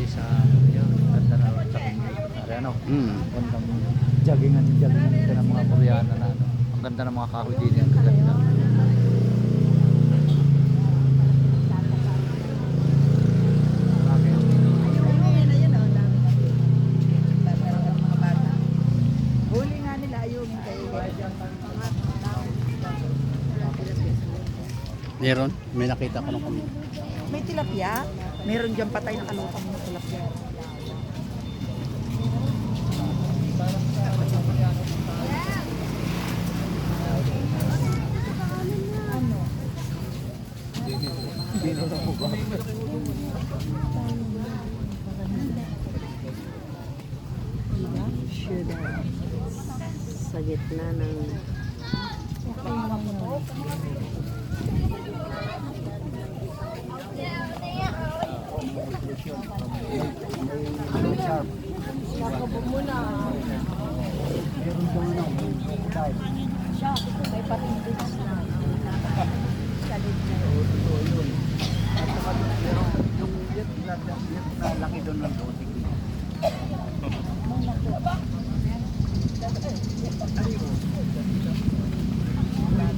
sa yun, ganda na sa ano, gandang joggingan ito ng mga Koreana na ano. Ang ganda ng mga kahoy din yan, kaganda. Meron, may nakita ko nung kami. May tilapia. Meron dyan patay na kalutang na tilapia. Ano? Sugar. Sa gitna ng Laki doon ng doting.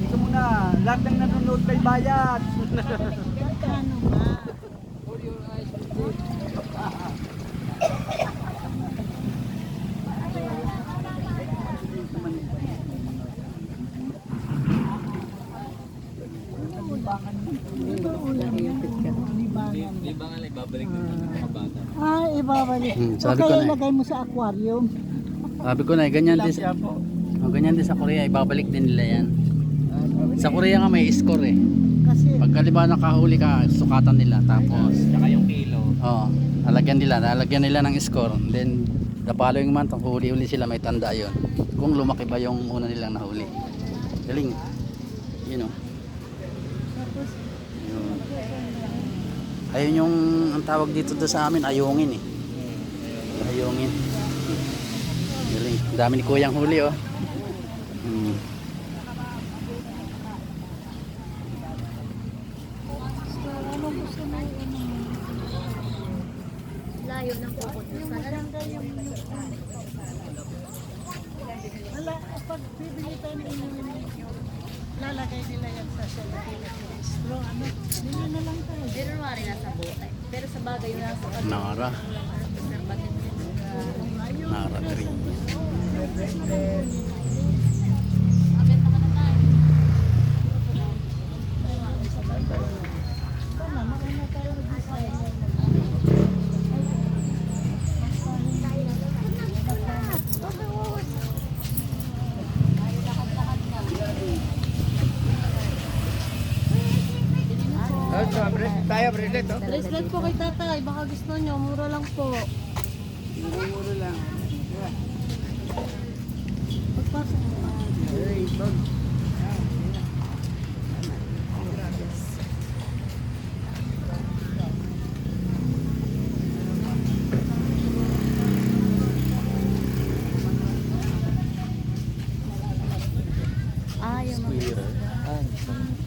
Dito muna, lahat ng nanonood may bayad. Ibabalik. Sabi ko na ilagay mo sa aquarium. Sabi ko na ganyan din sa, ganyan din sa Korea, ibabalik din nila yan. Sa Korea nga may score eh. Kasi Pag halimbawa nakahuli ka, sukatan nila tapos Saka yung kilo. lalagyan nila ng score. Then the following month, kung huli-uli sila may tanda yon. Kung lumaki ba yung una nilang nahuli. Galing. You know. Yun. Ayun yung ang tawag dito sa amin, ayungin eh. Ayungin. Galing. Ang dami ni Kuyang huli oh. layo ng pukot. wala, pag bibili tayo ng lalagay nila yan sa straw. Ano? Bili na lang tayo. Pero wari nasa buhay. Pero sa bagay yun nasa pag- Nara. Nara green. Tayo, bracelet oh. Bracelet po kay tatay. Baka gusto nyo. Mura lang po. Muro lang. Pagpasok mo. Yung mga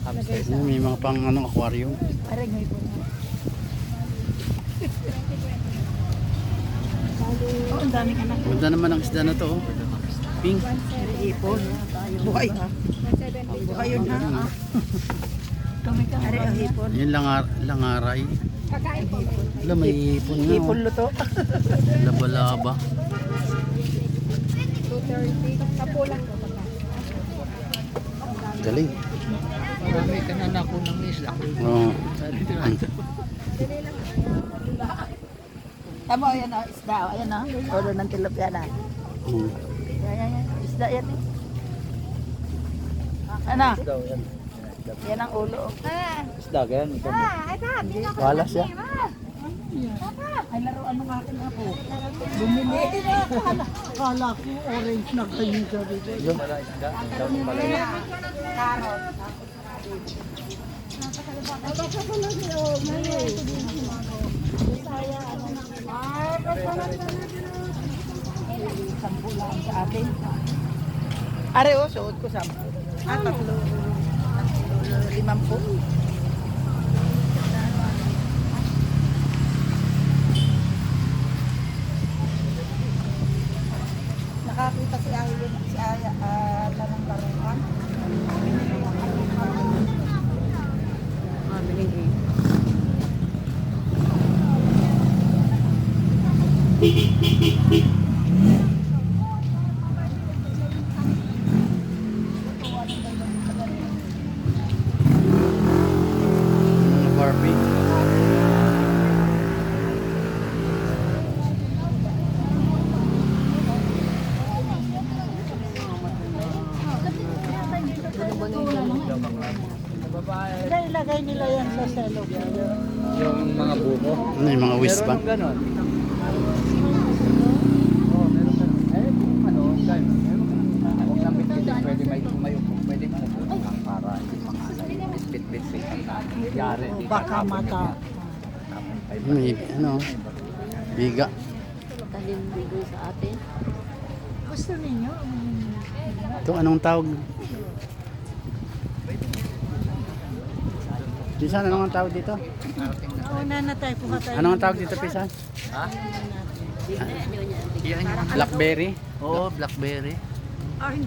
Hamster. May mga pang anong aquarium. Parang may po na. Oh, ang daming anak. Ganda naman ang isda na to oh. Pink. Ipon. Buhay. Buhay yun ha. Ari ang hipon. Yun langaray. Wala may hipon nga Hipon oh. luto. Laba-laba. 230. Kapulang po. Galing. Marami ka na naku ng isla. Oo. Tama, ayan na, isda. Ayan na, todo ng tilapia na. Ayan. Isda yan eh. Ano? Yan ang ulo. Isda, ganyan. Wala siya. Ay, laruan ng aking apo. Bumili. Akala ko orange na kayo sabi ko. Carrot. Sampu lang sa atin. Are o, suot ko 10. Tatlo. 50. Mga Barbie. Ilagay nila yan sa cellophane. Yung mga buko. Ano yung mga wristband? Meron ganon. Oo, meron ganon. Eh, kung ano, gano'n. Meron ganon. Huwag lang bitbitin. Pwede may upo. Pwede mo upo para hindi mga bit-bit-bit ang nangyari. O baka mata. May ano, biga. Talim bigay sa atin. Gusto ninyo? Ito anong tawag? Pisan, anong ang tawag dito? Una na tayo, kuha tayo. Anong ang tawag dito, Pisan? Ha? Yan yung Blackberry? Oo, blackberry. Ay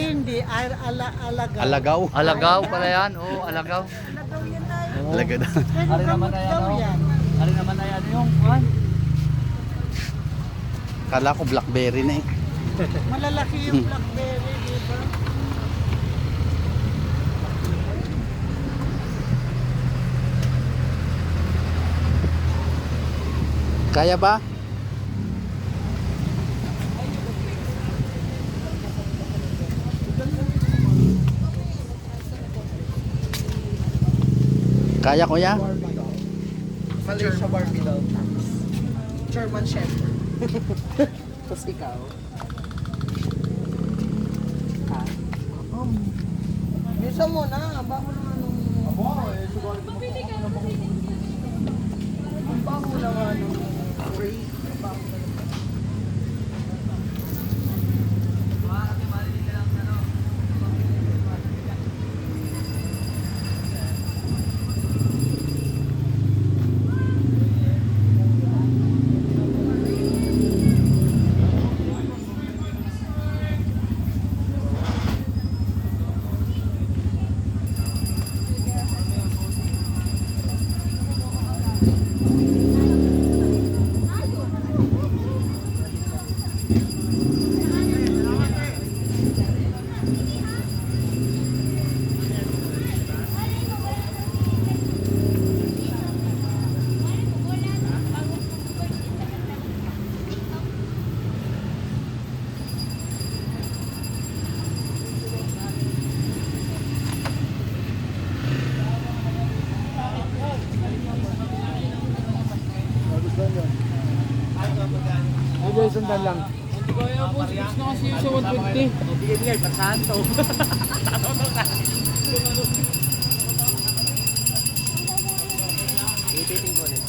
hindi, alagaw. Alagaw? Alagaw pala yan. Oo, alagaw. Alagaw yan tayo. Alagaw daw. Pero Ari naman gamot na yan, daw oh. yan. Ari naman na yan yung kwan. Kala ko blackberry na eh. Malalaki yung blackberry, di ba? Kaya ba? Kaya kuya? Malaysia Barbie daw. German Shepherd. Tapos ikaw? Ha? Bisa mo na. Bago naman nung... Bago naman nung... Break. Ay, sundan lang. Hindi ko yung boss. Fix na kasi yung sa 150. Bigyan niya, pasanto. Ipitin ko ulit.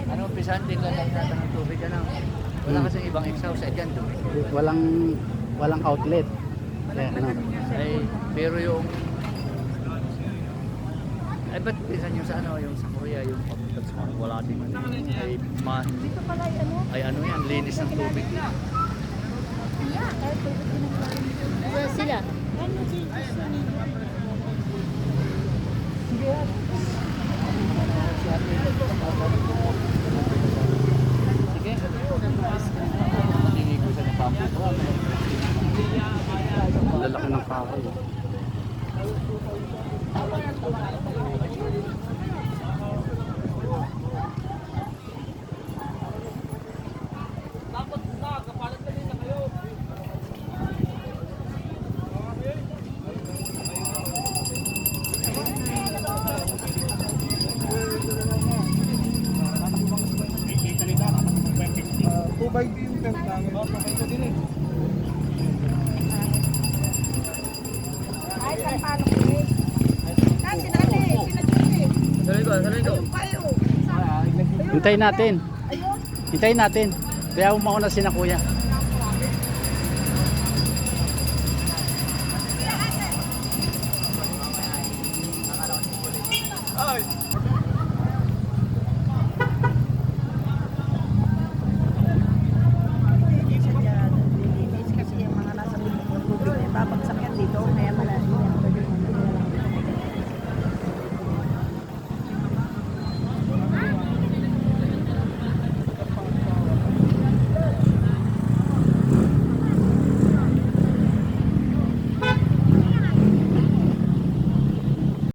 Ano, pisan din lang natin ng tubig, ano? Wala kasing ibang exhaust dyan, dumi. Walang outlet. Kaya ano? Ay, pero yung... Ay, ba't pisan yung sa ano, yung sa Korea, yung papunta sa mga wala din ano, ay ano yan, linis ng tubig. Sila. Sige. Hindi ko sa napapos. Ang lalaki ng kahoy. Tubay yung tent namin. Tubay ko din eh. Hintayin natin. Hintayin natin. Kaya mauna si na kuya. Ay!